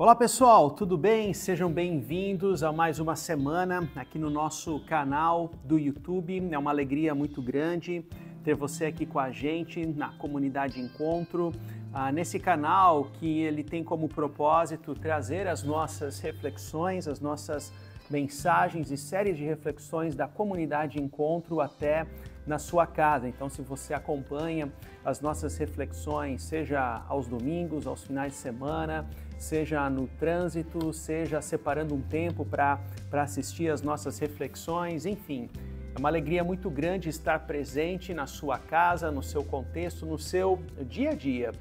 Olá pessoal, tudo bem? Sejam bem-vindos a mais uma semana aqui no nosso canal do YouTube. É uma alegria muito grande ter você aqui com a gente na Comunidade Encontro, nesse canal que ele tem como propósito trazer as nossas reflexões, as nossas mensagens e séries de reflexões da Comunidade Encontro até na sua casa. Então, se você acompanha as nossas reflexões, seja aos domingos, aos finais de semana, seja no trânsito, seja separando um tempo para assistir as nossas reflexões, enfim, é uma alegria muito grande estar presente na sua casa, no seu contexto, no seu dia a dia.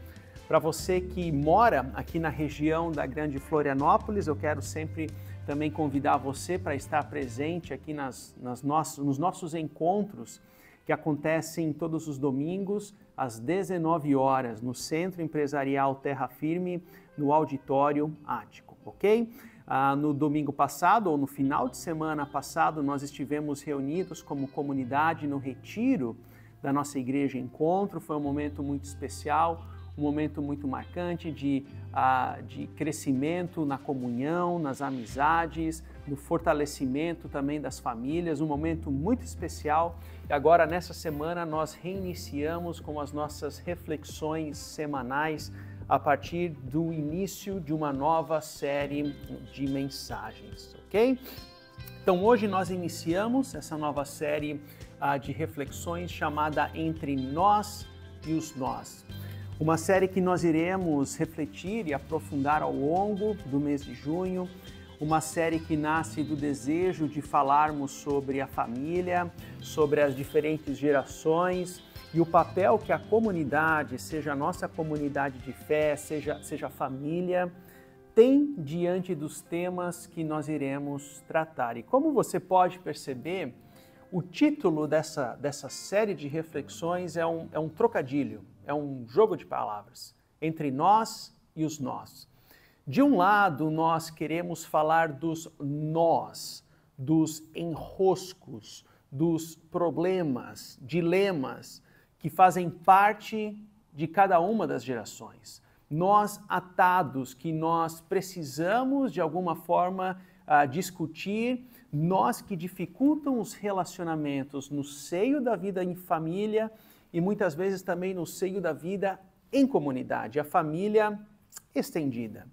Para você que mora aqui na região da Grande Florianópolis, eu quero sempre também convidar você para estar presente aqui nos nossos encontros que acontecem todos os domingos às 19 horas no Centro Empresarial Terra Firme, no Auditório Ático, ok? No domingo passado, ou no final de semana passado, nós estivemos reunidos como comunidade no retiro da nossa Igreja Encontro. Foi um momento muito especial, um momento muito marcante de crescimento na comunhão, nas amizades, no fortalecimento também das famílias, um momento muito especial. E agora, nessa semana, nós reiniciamos com as nossas reflexões semanais a partir do início de uma nova série de mensagens, ok? Então, hoje nós iniciamos essa nova série de reflexões chamada Entre Nós e os Nós. Uma série que nós iremos refletir e aprofundar ao longo do mês de junho, uma série que nasce do desejo de falarmos sobre a família, sobre as diferentes gerações e o papel que a comunidade, seja a nossa comunidade de fé, seja a família, tem diante dos temas que nós iremos tratar. E como você pode perceber, o título dessa série de reflexões é um trocadilho. É um jogo de palavras, entre nós e os nós. De um lado, nós queremos falar dos nós, dos enroscos, dos problemas, dilemas que fazem parte de cada uma das gerações. Nós atados que nós precisamos, de alguma forma, discutir, nós que dificultam os relacionamentos no seio da vida em família e muitas vezes também no seio da vida em comunidade, a família estendida.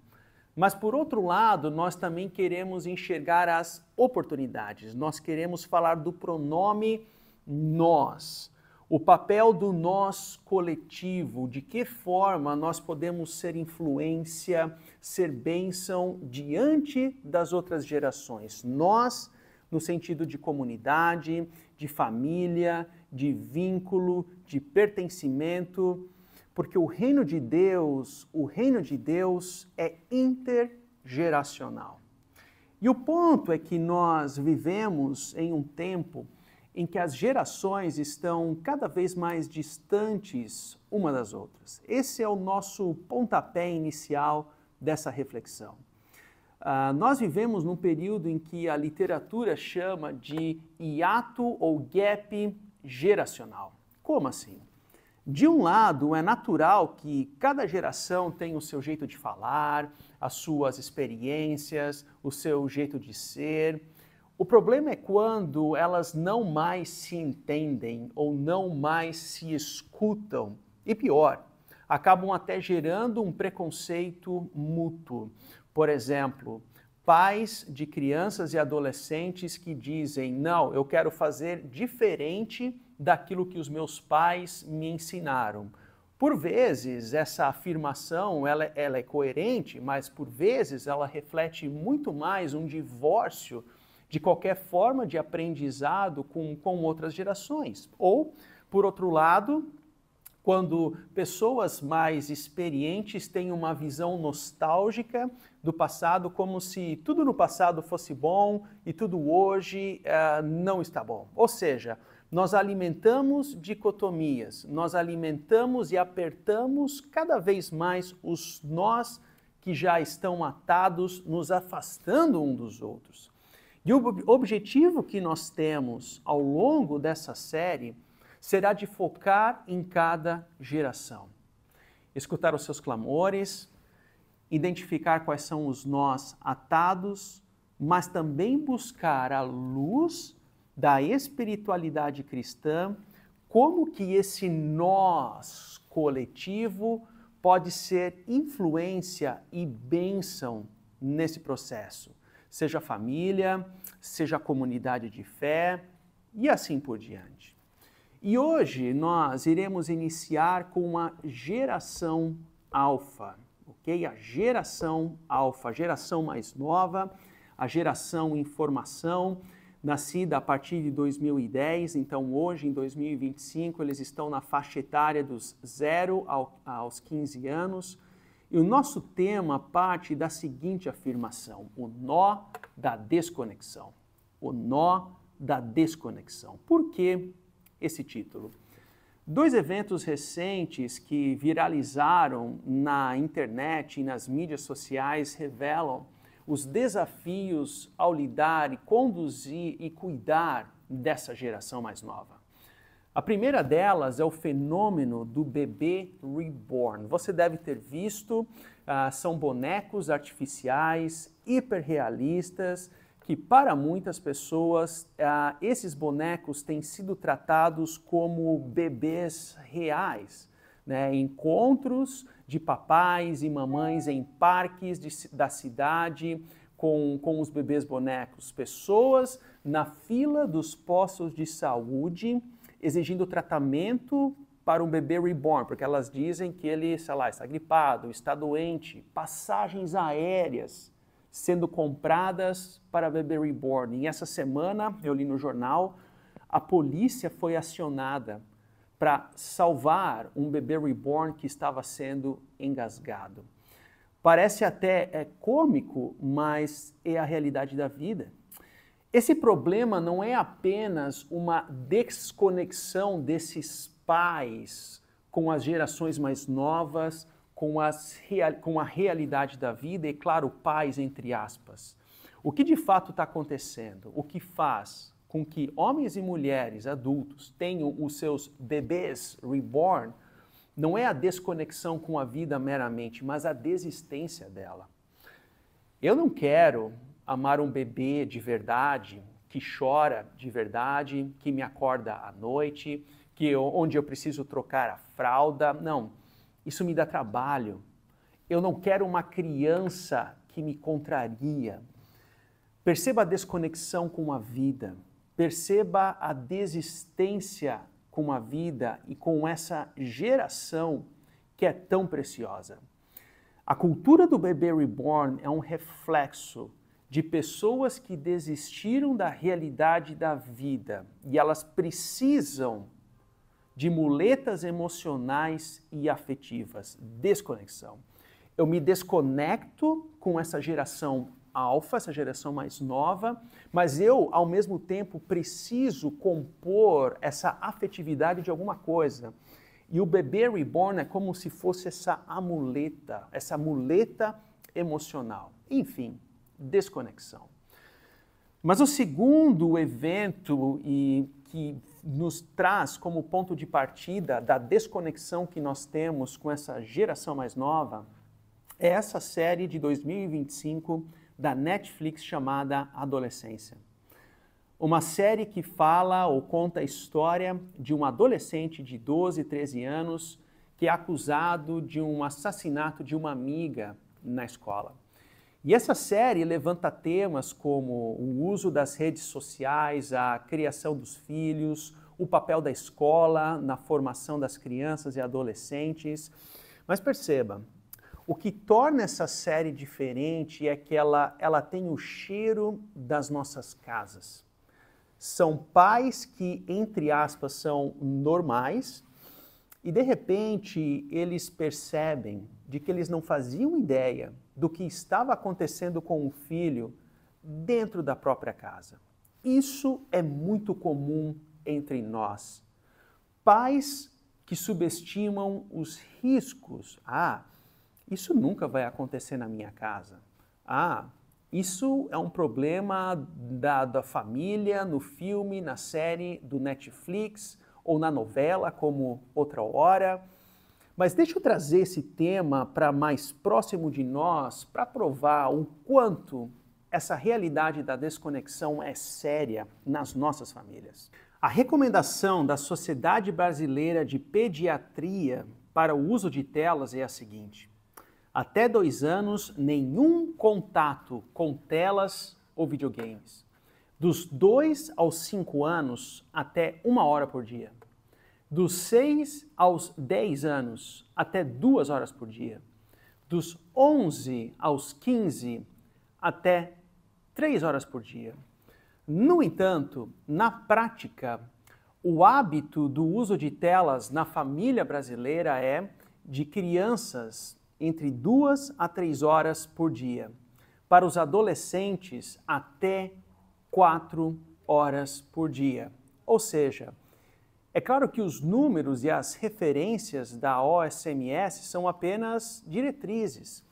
Mas, por outro lado, nós também queremos enxergar as oportunidades. Nós queremos falar do pronome nós, o papel do nós coletivo, de que forma nós podemos ser influência, ser bênção diante das outras gerações. Nós, no sentido de comunidade, de família, de vínculo, de pertencimento, porque o reino de Deus é intergeracional. E o ponto é que nós vivemos em um tempo em que as gerações estão cada vez mais distantes uma das outras. Esse é o nosso pontapé inicial dessa reflexão. Nós vivemos num período em que a literatura chama de hiato ou gap geracional. Como assim? De um lado, é natural que cada geração tenha o seu jeito de falar, as suas experiências, o seu jeito de ser. O problema é quando elas não mais se entendem ou não mais se escutam. E pior, acabam até gerando um preconceito mútuo. Por exemplo, pais de crianças e adolescentes que dizem: não, eu quero fazer diferente daquilo que os meus pais me ensinaram. Por vezes, essa afirmação ela é coerente, mas por vezes ela reflete muito mais um divórcio de qualquer forma de aprendizado com outras gerações. Ou, por outro lado, quando pessoas mais experientes têm uma visão nostálgica do passado, como se tudo no passado fosse bom e tudo hoje não está bom. Ou seja, nós alimentamos dicotomias, nós alimentamos e apertamos cada vez mais os nós que já estão atados, nos afastando um dos outros. E o objetivo que nós temos ao longo dessa série será de focar em cada geração. Escutar os seus clamores, identificar quais são os nós atados, mas também buscar a luz da espiritualidade cristã, como que esse nós coletivo pode ser influência e bênção nesse processo, seja família, seja comunidade de fé e assim por diante. E hoje nós iremos iniciar com uma geração alfa, ok? A geração alfa, a geração mais nova, a geração informação, nascida a partir de 2010, então hoje em 2025 eles estão na faixa etária dos 0 aos 15 anos. E o nosso tema parte da seguinte afirmação: o nó da desconexão. O nó da desconexão. Por que esse título? Dois eventos recentes que viralizaram na internet e nas mídias sociais revelam os desafios ao lidar e conduzir e cuidar dessa geração mais nova. A primeira delas é o fenômeno do bebê reborn. Você deve ter visto, são bonecos artificiais, hiperrealistas, que para muitas pessoas esses bonecos têm sido tratados como bebês reais, né? Encontros de papais e mamães em parques da cidade com os bebês bonecos, pessoas na fila dos postos de saúde exigindo tratamento para um bebê reborn, porque elas dizem que ele, sei lá, está gripado, está doente, passagens aéreas sendo compradas para bebê reborn. E essa semana, eu li no jornal, a polícia foi acionada para salvar um bebê reborn que estava sendo engasgado. Parece até cômico, mas é a realidade da vida. Esse problema não é apenas uma desconexão desses pais com as gerações mais novas, com a realidade da vida, e claro, pais entre aspas. O que de fato está acontecendo? O que faz com que homens e mulheres adultos tenham os seus bebês reborn não é a desconexão com a vida meramente, mas a desistência dela. Eu não quero amar um bebê de verdade, que chora de verdade, que me acorda à noite, onde eu preciso trocar a fralda. Não, isso me dá trabalho. Eu não quero uma criança que me contraria. Perceba a desconexão com a vida. Perceba a desistência com a vida e com essa geração que é tão preciosa. A cultura do bebê reborn é um reflexo de pessoas que desistiram da realidade da vida e elas precisam de muletas emocionais e afetivas. Desconexão. Eu me desconecto com essa geração alfa, essa geração mais nova, mas eu, ao mesmo tempo, preciso compor essa afetividade de alguma coisa. E o bebê reborn é como se fosse essa muleta emocional. Enfim, desconexão. Mas o segundo evento que nos traz como ponto de partida da desconexão que nós temos com essa geração mais nova é essa série de 2025 da Netflix chamada Adolescência. Uma série que fala ou conta a história de um adolescente de 12, 13 anos que é acusado de um assassinato de uma amiga na escola. E essa série levanta temas como o uso das redes sociais, a criação dos filhos, o papel da escola na formação das crianças e adolescentes. Mas perceba, o que torna essa série diferente é que ela tem o cheiro das nossas casas. São pais que, entre aspas, são normais e, de repente, eles percebem de que eles não faziam ideia do que estava acontecendo com o filho dentro da própria casa. Isso é muito comum entre nós. Pais que subestimam os riscos. Isso nunca vai acontecer na minha casa. Isso é um problema da família, no filme, na série do Netflix ou na novela, como Outra Hora. Mas deixa eu trazer esse tema para mais próximo de nós, para provar o quanto essa realidade da desconexão é séria nas nossas famílias. A recomendação da Sociedade Brasileira de Pediatria para o uso de telas é a seguinte: até 2 anos, nenhum contato com telas ou videogames. Dos 2 aos 5 anos, até 1 hora por dia. Dos 6 aos 10 anos, até 2 horas por dia. Dos 11 aos 15, até 3 horas por dia. No entanto, na prática, o hábito do uso de telas na família brasileira é de crianças entre 2 a 3 horas por dia. Para os adolescentes, até 4 horas por dia. Ou seja, é claro que os números e as referências da OSMS são apenas diretrizes,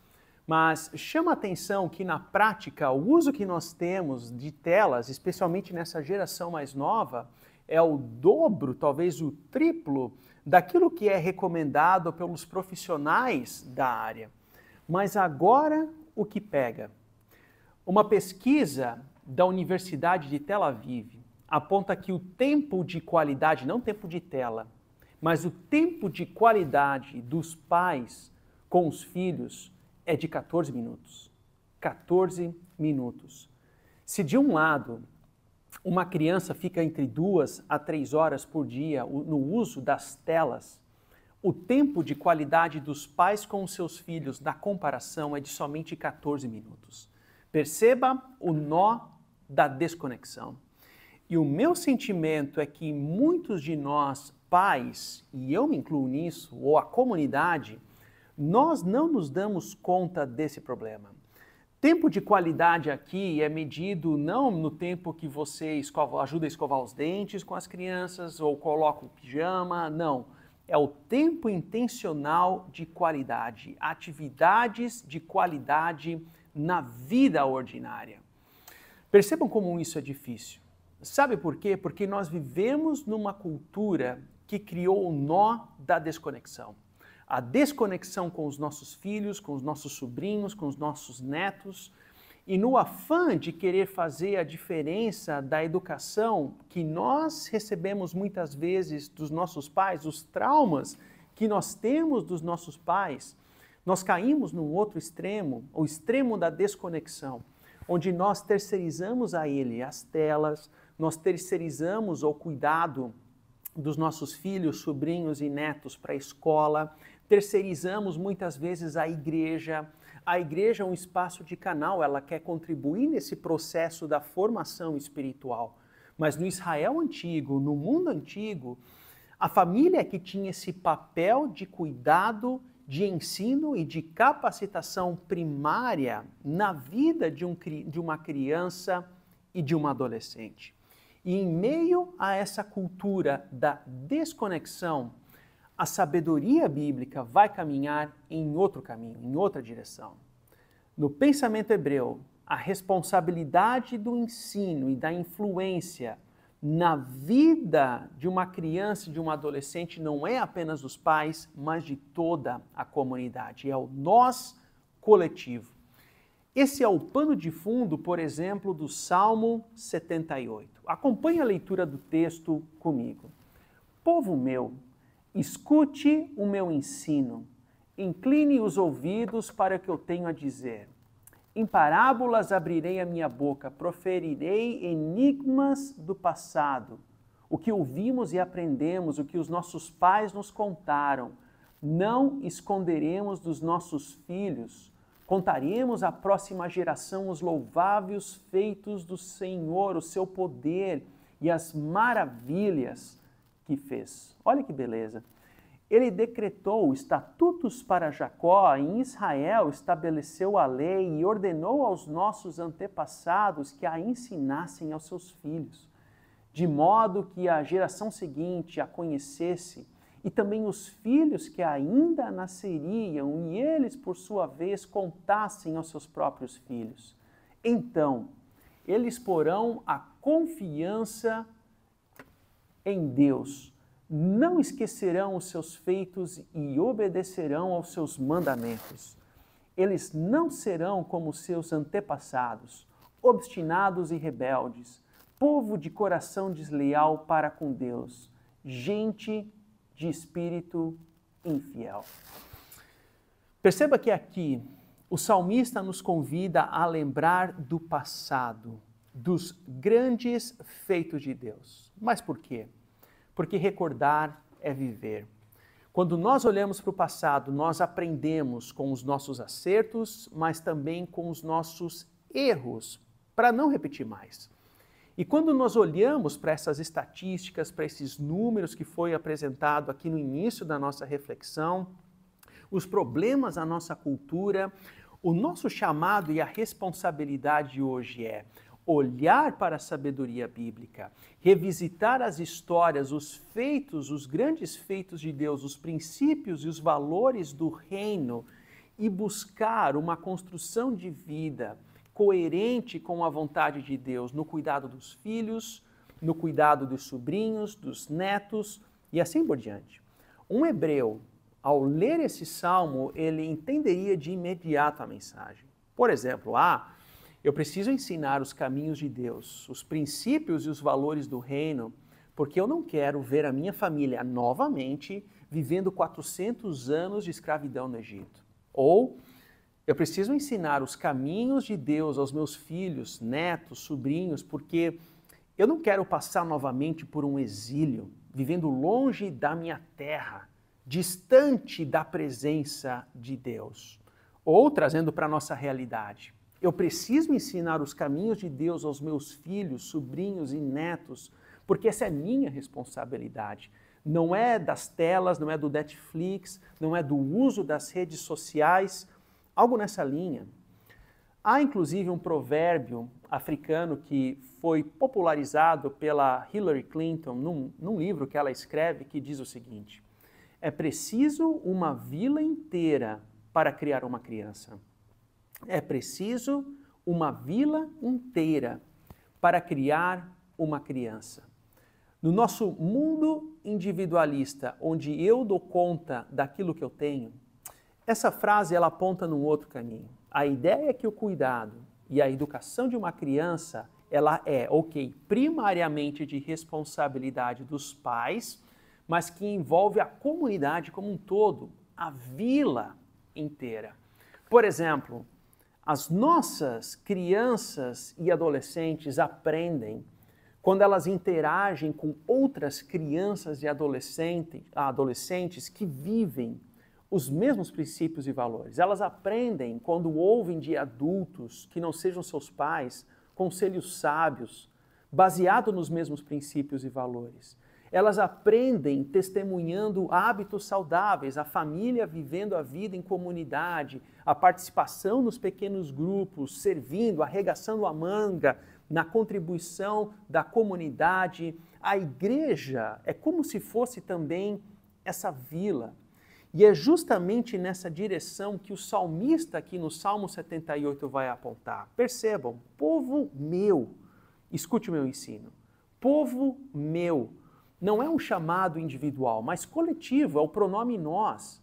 mas chama a atenção que na prática o uso que nós temos de telas, especialmente nessa geração mais nova, é o dobro, talvez o triplo, daquilo que é recomendado pelos profissionais da área. Mas agora o que pega? Uma pesquisa da Universidade de Tel Aviv aponta que o tempo de qualidade, não tempo de tela, mas o tempo de qualidade dos pais com os filhos é de 14 minutos. 14 minutos. Se de um lado uma criança fica entre 2 a 3 horas por dia no uso das telas, o tempo de qualidade dos pais com os seus filhos na comparação é de somente 14 minutos. Perceba o nó da desconexão. E o meu sentimento é que muitos de nós, pais, e eu me incluo nisso, ou a comunidade, nós não nos damos conta desse problema. Tempo de qualidade aqui é medido não no tempo que você ajuda a escovar os dentes com as crianças ou coloca o pijama, não. É o tempo intencional de qualidade, atividades de qualidade na vida ordinária. Percebam como isso é difícil. Sabe por quê? Porque nós vivemos numa cultura que criou o nó da desconexão. A desconexão com os nossos filhos, com os nossos sobrinhos, com os nossos netos. E no afã de querer fazer a diferença da educação que nós recebemos muitas vezes dos nossos pais, os traumas que nós temos dos nossos pais, nós caímos num outro extremo, o extremo da desconexão, onde nós terceirizamos a ele as telas, nós terceirizamos o cuidado dos nossos filhos, sobrinhos e netos para a escola, terceirizamos muitas vezes a igreja. A igreja é um espaço de canal, ela quer contribuir nesse processo da formação espiritual. Mas no Israel antigo, no mundo antigo, a família é que tinha esse papel de cuidado, de ensino e de capacitação primária na vida de uma criança e de uma adolescente. E em meio a essa cultura da desconexão, a sabedoria bíblica vai caminhar em outro caminho, em outra direção. No pensamento hebreu, a responsabilidade do ensino e da influência na vida de uma criança e de um adolescente não é apenas dos pais, mas de toda a comunidade. É o nós coletivo. Esse é o pano de fundo, por exemplo, do Salmo 78. Acompanhe a leitura do texto comigo. Povo meu, escute o meu ensino, incline os ouvidos para o que eu tenho a dizer. Em parábolas abrirei a minha boca, proferirei enigmas do passado, o que ouvimos e aprendemos, o que os nossos pais nos contaram. Não esconderemos dos nossos filhos, contaremos à próxima geração os louváveis feitos do Senhor, o seu poder e as maravilhas que fez. Olha que beleza! Ele decretou estatutos para Jacó, em Israel estabeleceu a lei e ordenou aos nossos antepassados que a ensinassem aos seus filhos, de modo que a geração seguinte a conhecesse, e também os filhos que ainda nasceriam, e eles, por sua vez, contassem aos seus próprios filhos. Então, eles porão a confiança em Deus, não esquecerão os seus feitos e obedecerão aos seus mandamentos. Eles não serão como seus antepassados, obstinados e rebeldes, povo de coração desleal para com Deus, gente de espírito infiel. Perceba que aqui o salmista nos convida a lembrar do passado, dos grandes feitos de Deus. Mas por quê? Porque recordar é viver. Quando nós olhamos para o passado, nós aprendemos com os nossos acertos, mas também com os nossos erros, para não repetir mais. E quando nós olhamos para essas estatísticas, para esses números que foi apresentado aqui no início da nossa reflexão, os problemas da nossa cultura, o nosso chamado e a responsabilidade hoje é olhar para a sabedoria bíblica, revisitar as histórias, os feitos, os grandes feitos de Deus, os princípios e os valores do reino e buscar uma construção de vida coerente com a vontade de Deus no cuidado dos filhos, no cuidado dos sobrinhos, dos netos e assim por diante. Um hebreu, ao ler esse salmo, ele entenderia de imediato a mensagem. Por exemplo, eu preciso ensinar os caminhos de Deus, os princípios e os valores do reino, porque eu não quero ver a minha família novamente vivendo 400 anos de escravidão no Egito. Ou eu preciso ensinar os caminhos de Deus aos meus filhos, netos, sobrinhos, porque eu não quero passar novamente por um exílio, vivendo longe da minha terra, distante da presença de Deus. Ou trazendo para a nossa realidade. Eu preciso ensinar os caminhos de Deus aos meus filhos, sobrinhos e netos, porque essa é minha responsabilidade. Não é das telas, não é do Netflix, não é do uso das redes sociais, algo nessa linha. Há inclusive um provérbio africano que foi popularizado pela Hillary Clinton num livro que ela escreve que diz o seguinte: é preciso uma vila inteira para criar uma criança. É preciso uma vila inteira para criar uma criança. No nosso mundo individualista, onde eu dou conta daquilo que eu tenho, essa frase ela aponta num outro caminho. A ideia é que o cuidado e a educação de uma criança, ela é, primariamente de responsabilidade dos pais, mas que envolve a comunidade como um todo, a vila inteira. Por exemplo, as nossas crianças e adolescentes aprendem quando elas interagem com outras crianças e adolescentes que vivem os mesmos princípios e valores. Elas aprendem quando ouvem de adultos que não sejam seus pais, conselhos sábios, baseados nos mesmos princípios e valores. Elas aprendem testemunhando hábitos saudáveis, a família vivendo a vida em comunidade, a participação nos pequenos grupos, servindo, arregaçando a manga na contribuição da comunidade. A igreja é como se fosse também essa vila. E é justamente nessa direção que o salmista aqui no Salmo 78 vai apontar. Percebam, povo meu, escute o meu ensino, povo meu. Não é um chamado individual, mas coletivo, é o pronome nós.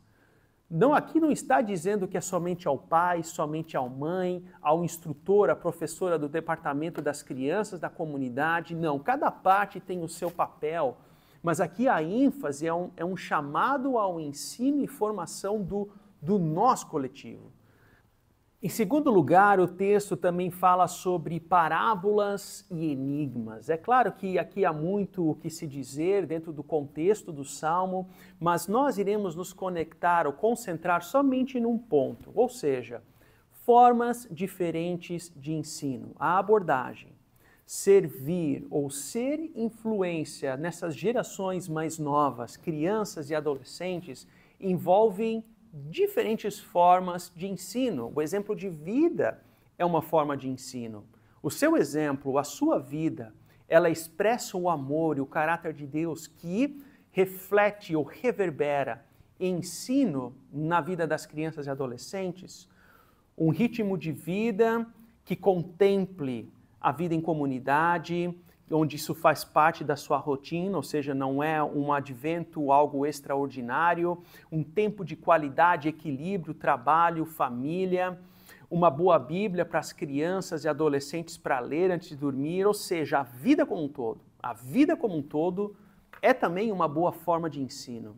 Aqui não está dizendo que é somente ao pai, somente à mãe, ao instrutor, à professora do departamento das crianças da comunidade. Não, cada parte tem o seu papel, mas aqui a ênfase é um chamado ao ensino e formação do nós coletivo. Em segundo lugar, o texto também fala sobre parábolas e enigmas. É claro que aqui há muito o que se dizer dentro do contexto do Salmo, mas nós iremos nos conectar ou concentrar somente num ponto, ou seja, formas diferentes de ensino. A abordagem, servir ou ser influência nessas gerações mais novas, crianças e adolescentes, envolvem diferentes formas de ensino. O exemplo de vida é uma forma de ensino. O seu exemplo, a sua vida, ela expressa o amor e o caráter de Deus que reflete ou reverbera ensino na vida das crianças e adolescentes. Um ritmo de vida que contemple a vida em comunidade, onde isso faz parte da sua rotina, ou seja, não é um advento, algo extraordinário, um tempo de qualidade, equilíbrio, trabalho, família, uma boa Bíblia para as crianças e adolescentes para ler antes de dormir, ou seja, a vida como um todo é também uma boa forma de ensino.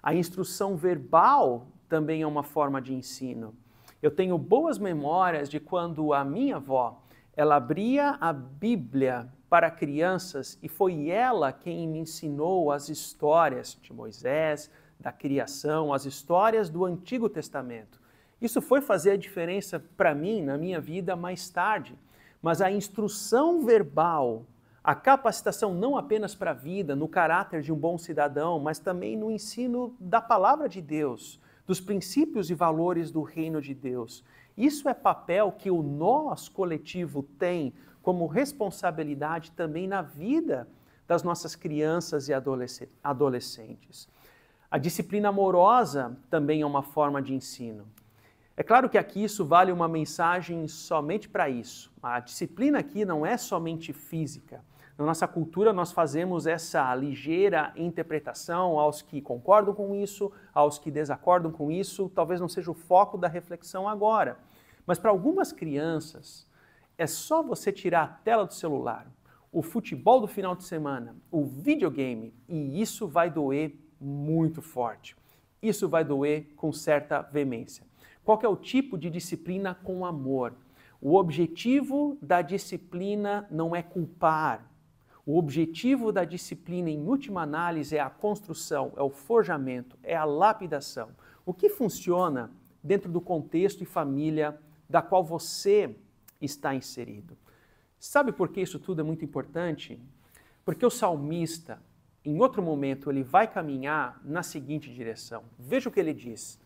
A instrução verbal também é uma forma de ensino. Eu tenho boas memórias de quando a minha avó, ela abria a Bíblia para crianças e foi ela quem me ensinou as histórias de Moisés, da criação, as histórias do Antigo Testamento. Isso foi fazer a diferença para mim, na minha vida, mais tarde. Mas a instrução verbal, a capacitação não apenas para a vida, no caráter de um bom cidadão, mas também no ensino da palavra de Deus, dos princípios e valores do reino de Deus. Isso é papel que o nós coletivo tem como responsabilidade também na vida das nossas crianças e adolescentes. A disciplina amorosa também é uma forma de ensino. É claro que aqui isso vale uma mensagem somente para isso. A disciplina aqui não é somente física. Na nossa cultura nós fazemos essa ligeira interpretação aos que concordam com isso, aos que desacordam com isso, talvez não seja o foco da reflexão agora. Mas para algumas crianças, é só você tirar a tela do celular, o futebol do final de semana, o videogame, e isso vai doer muito forte. Isso vai doer com certa veemência. Qual que é o tipo de disciplina com amor? O objetivo da disciplina não é culpar. O objetivo da disciplina, em última análise, é a construção, é o forjamento, é a lapidação. O que funciona dentro do contexto e família da qual você está inserido. Sabe por que isso tudo é muito importante? Porque o salmista, em outro momento, ele vai caminhar na seguinte direção. Veja o que ele diz.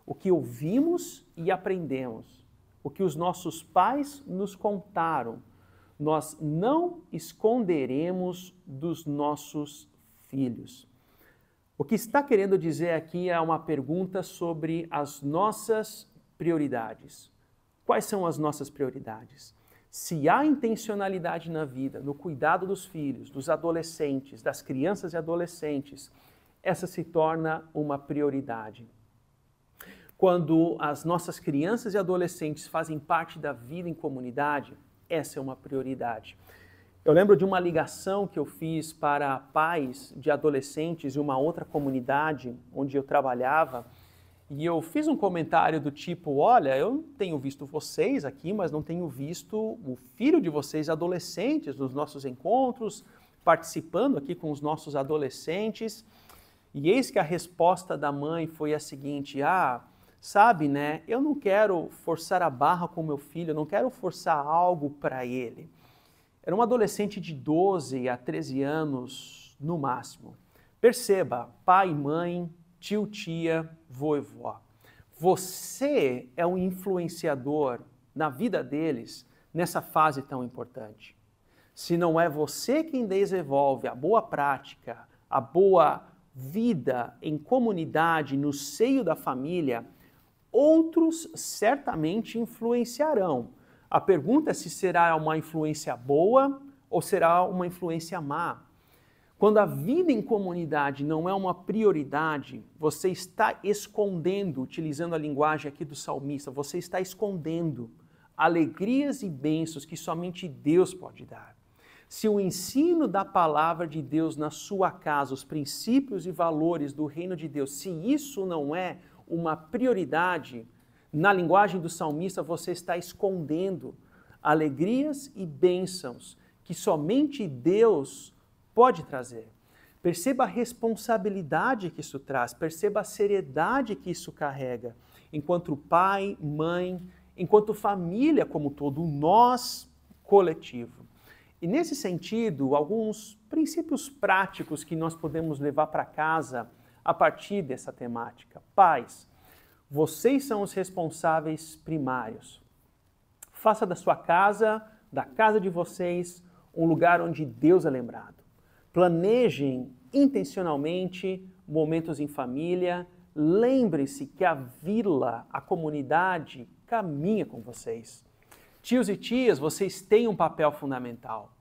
O que ouvimos e aprendemos, o que os nossos pais nos contaram, nós não esconderemos dos nossos filhos. O que está querendo dizer aqui é uma pergunta sobre as nossas prioridades. Quais são as nossas prioridades? Se há intencionalidade na vida, no cuidado dos filhos, dos adolescentes, das crianças e adolescentes, essa se torna uma prioridade. Quando as nossas crianças e adolescentes fazem parte da vida em comunidade, essa é uma prioridade. Eu lembro de uma ligação que eu fiz para pais de adolescentes de uma outra comunidade onde eu trabalhava, e eu fiz um comentário do tipo, olha, eu tenho visto vocês aqui, mas não tenho visto o filho de vocês adolescentes nos nossos encontros, participando aqui com os nossos adolescentes. E eis que a resposta da mãe foi a seguinte, sabe, né, eu não quero forçar a barra com meu filho, eu não quero forçar algo para ele. Era um adolescente de 12 a 13 anos no máximo. Perceba, pai, mãe, tio, tia, vô e vó. Você é um influenciador na vida deles nessa fase tão importante. Se não é você quem desenvolve a boa prática, a boa vida em comunidade, no seio da família, outros certamente influenciarão. A pergunta é se será uma influência boa ou será uma influência má. Quando a vida em comunidade não é uma prioridade, você está escondendo, utilizando a linguagem aqui do salmista, você está escondendo alegrias e bênçãos que somente Deus pode dar. Se o ensino da palavra de Deus na sua casa, os princípios e valores do reino de Deus, se isso não é uma prioridade, na linguagem do salmista, você está escondendo alegrias e bênçãos que somente Deus pode trazer. Perceba a responsabilidade que isso traz, perceba a seriedade que isso carrega, enquanto pai, mãe, enquanto família como todo, nós coletivo. E nesse sentido, alguns princípios práticos que nós podemos levar para casa a partir dessa temática. Pais, vocês são os responsáveis primários. Faça da sua casa, da casa de vocês, um lugar onde Deus é lembrado. Planejem intencionalmente momentos em família. Lembre-se que a vila, a comunidade, caminha com vocês. Tios e tias, vocês têm um papel fundamental.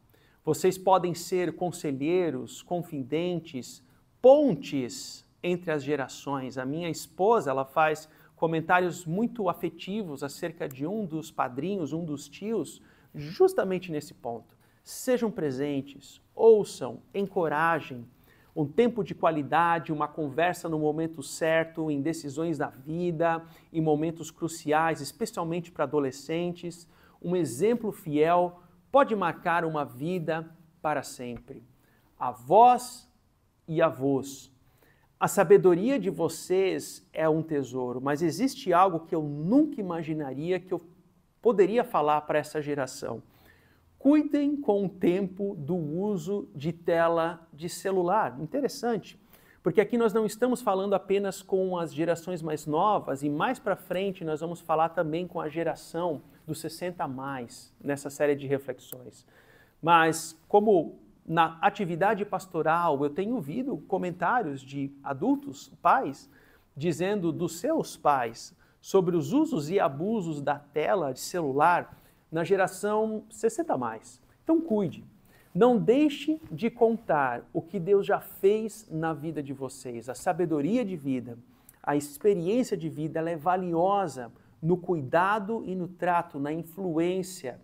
Vocês podem ser conselheiros, confidentes, pontes entre as gerações. A minha esposa, ela faz comentários muito afetivos acerca de um dos padrinhos, um dos tios, justamente nesse ponto. Sejam presentes, ouçam, encorajem. Um tempo de qualidade, uma conversa no momento certo, em decisões da vida, em momentos cruciais, especialmente para adolescentes. Um exemplo fiel pode marcar uma vida para sempre. Avós e avós, a sabedoria de vocês é um tesouro, mas existe algo que eu nunca imaginaria que eu poderia falar para essa geração. Cuidem com o tempo do uso de tela de celular. Interessante, porque aqui nós não estamos falando apenas com as gerações mais novas e mais para frente nós vamos falar também com a geração dos 60 a mais nessa série de reflexões. Mas como na atividade pastoral eu tenho ouvido comentários de adultos, pais, dizendo dos seus pais sobre os usos e abusos da tela de celular na geração 60 a mais. Então cuide, não deixe de contar o que Deus já fez na vida de vocês. A sabedoria de vida, a experiência de vida, ela é valiosa no cuidado e no trato, na influência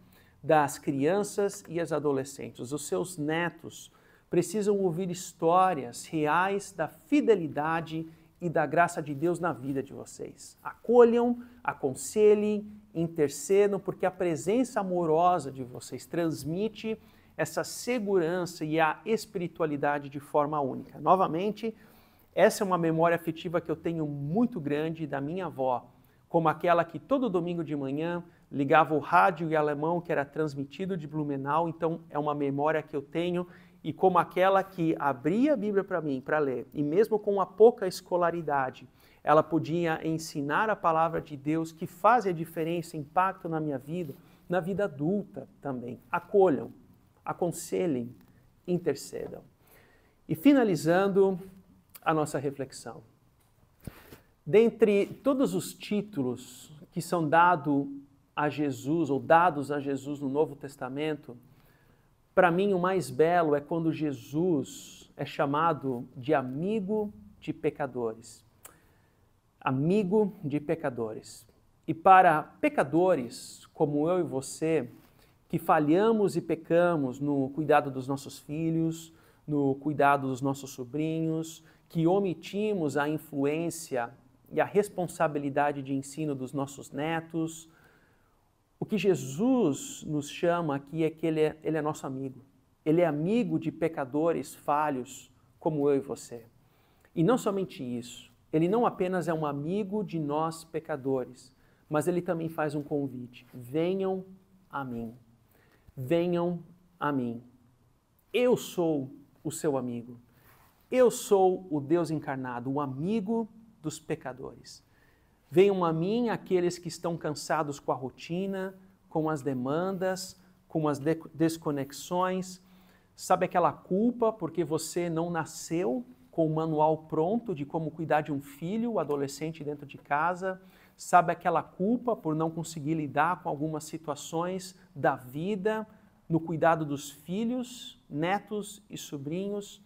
das crianças e as adolescentes. Os seus netos precisam ouvir histórias reais da fidelidade e da graça de Deus na vida de vocês. Acolham, aconselhem, intercedam, porque a presença amorosa de vocês transmite essa segurança e a espiritualidade de forma única. Novamente, essa é uma memória afetiva que eu tenho muito grande da minha avó, como aquela que todo domingo de manhã ligava o rádio em alemão que era transmitido de Blumenau, então é uma memória que eu tenho, e como aquela que abria a Bíblia para mim, para ler, e mesmo com uma pouca escolaridade, ela podia ensinar a palavra de Deus que faz a diferença, impacto na minha vida, na vida adulta também. Acolham, aconselhem, intercedam. E finalizando a nossa reflexão. Dentre todos os títulos que são dados a Jesus ou dados a Jesus no Novo Testamento, para mim o mais belo é quando Jesus é chamado de amigo de pecadores. Amigo de pecadores. E para pecadores como eu e você, que falhamos e pecamos no cuidado dos nossos filhos, no cuidado dos nossos sobrinhos, que omitimos a influência e a responsabilidade de ensino dos nossos netos, o que Jesus nos chama aqui é que Ele é nosso amigo. Ele é amigo de pecadores falhos como eu e você. E não somente isso, Ele não apenas é um amigo de nós pecadores, mas Ele também faz um convite. Venham a mim. Venham a mim. Eu sou o seu amigo. Eu sou o Deus encarnado, o amigo dos pecadores. Venham a mim aqueles que estão cansados com a rotina, com as demandas, com as desconexões. Sabe aquela culpa porque você não nasceu com o manual pronto de como cuidar de um filho, o adolescente dentro de casa? Sabe aquela culpa por não conseguir lidar com algumas situações da vida, no cuidado dos filhos, netos e sobrinhos?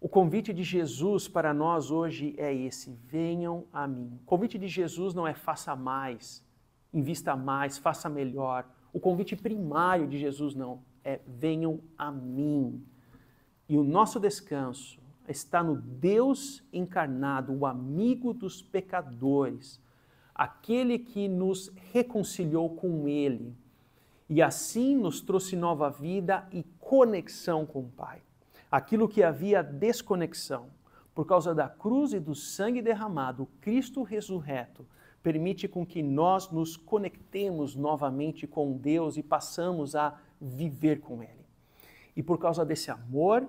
O convite de Jesus para nós hoje é esse: venham a mim. O convite de Jesus não é faça mais, invista mais, faça melhor. O convite primário de Jesus não, é venham a mim. E o nosso descanso está no Deus encarnado, o amigo dos pecadores, aquele que nos reconciliou com Ele e assim nos trouxe nova vida e conexão com o Pai. Aquilo que havia desconexão, por causa da cruz e do sangue derramado, Cristo ressurreto, permite com que nós nos conectemos novamente com Deus e passamos a viver com Ele. E por causa desse amor,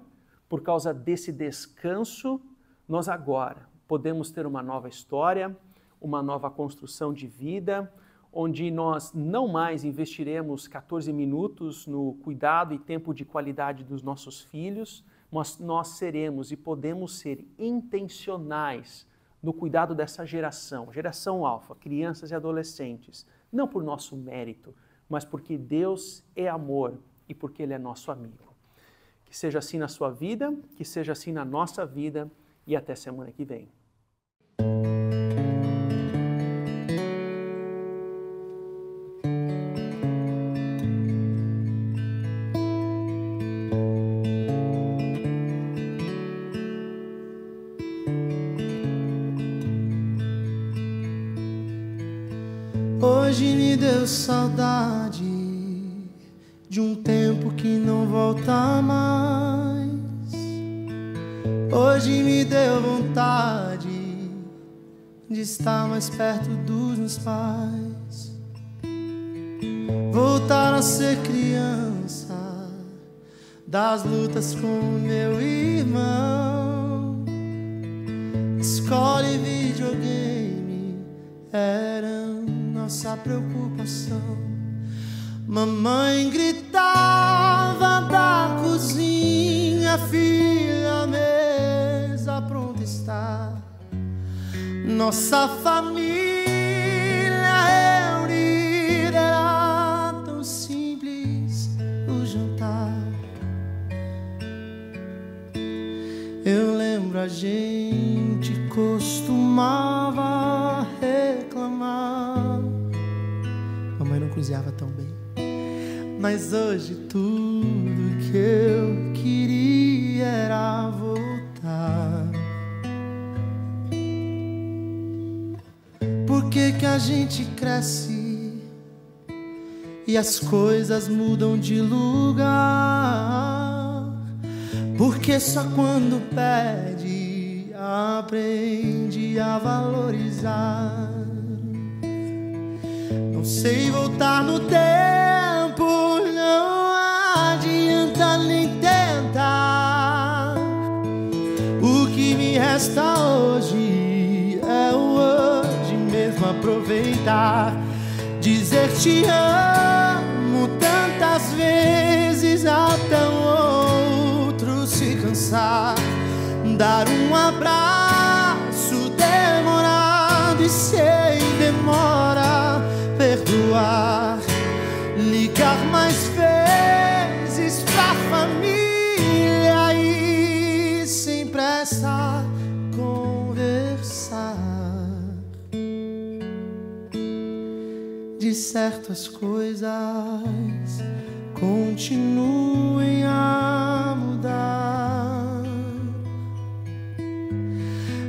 por causa desse descanso, nós agora podemos ter uma nova história, uma nova construção de vida, onde nós não mais investiremos 14 minutos no cuidado e tempo de qualidade dos nossos filhos, mas nós seremos e podemos ser intencionais no cuidado dessa geração alfa, crianças e adolescentes, não por nosso mérito, mas porque Deus é amor e porque Ele é nosso amigo. Que seja assim na sua vida, que seja assim na nossa vida e até semana que vem. Hoje me deu saudade de um tempo que não volta mais. Hoje me deu vontade de estar mais perto dos meus pais. Voltar a ser criança, das lutas com meu irmão. Escola e videogame eram nossa preocupação. Mamãe gritava da cozinha: filha, a mesa pronta está. Nossa família reunida, era tão simples o jantar. Eu lembro, a gente costumava reclamar. Mamãe não cozinhava tão bem, mas hoje tudo que eu queria era voltar. Por que que a gente cresce e as coisas mudam de lugar? Porque só quando perde aprende a valorizar. Não sei voltar no tempo, não adianta nem tentar. O que me resta hoje é o hoje mesmo aproveitar. Dizer te amo tantas vezes até o outro se cansar. Dar um abraço demorado e sem demora perdoar. Ligar mais vezes pra família e sem pressa conversar. De certo as coisas continuem a mudar.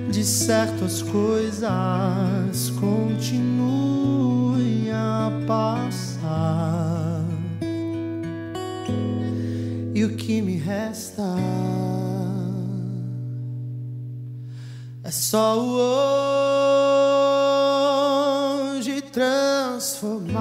De certo as coisas continuem a passar. E o que me resta é só o hoje transformar.